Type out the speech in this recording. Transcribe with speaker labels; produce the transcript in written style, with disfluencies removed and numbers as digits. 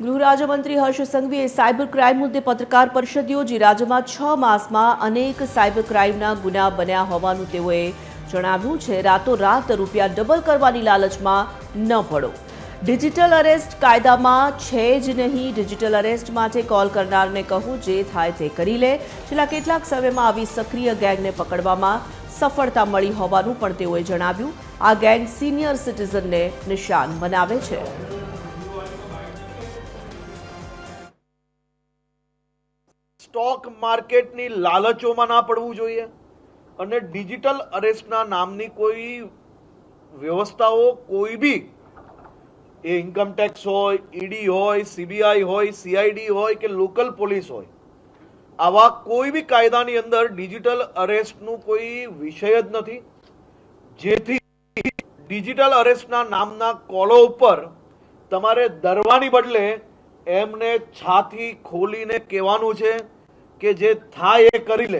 Speaker 1: ગૃહ રાજ્યમંત્રી હર્ષ સંઘવીએ cyber crime મુદ્દે પત્રકાર પરિષદ યોજી રાજ્યમાં 6 માસમાં અનેક સાયબર ક્રાઇમના ગુના બન્યા હોવાનું તેઓએ જણાવ્યું છે। રાતોરાત રૂપિયા ડબલ કરવાની લાલચમાં ન પડો। ડિજિટલ અરેસ્ટ કાયદામાં છે જ નહીં। ડિજિટલ અરેસ્ટ માટે કોલ કરનારને કહું જે થાય તે કરી લે। છેલ્લા કેટલાક સમયમાં આવી સક્રિય ગેંગને પકડવામાં સફળતા મળી હોવાનું પણ તેઓએ જણાવ્યું। આ ગેંગ સિનિયર સિટીઝનને નિશાન બનાવે છે।
Speaker 2: સ્ટોક માર્કેટની લાલચોમાં ના પડવું જોઈએ અને ડિજિટલ અરેસ્ટના નામની કોઈ વ્યવસ્થાઓ કોઈ બી એ ઇન્કમ ટેક્સ હોય, ઈડી હોય, સીબીઆઈ હોય, સીઆઈડી હોય કે લોકલ પોલીસ હોય, આવા કોઈ બી કાયદાની અંદર ડિજિટલ અરેસ્ટનું કોઈ વિષય જ નથી, જેથી ડિજિટલ અરેસ્ટના નામના કોલો ઉપર તમારે ડરવાની બદલે એમને છાતી ખોલીને કહેવાનું છે કે જે થાય એ કરી લે।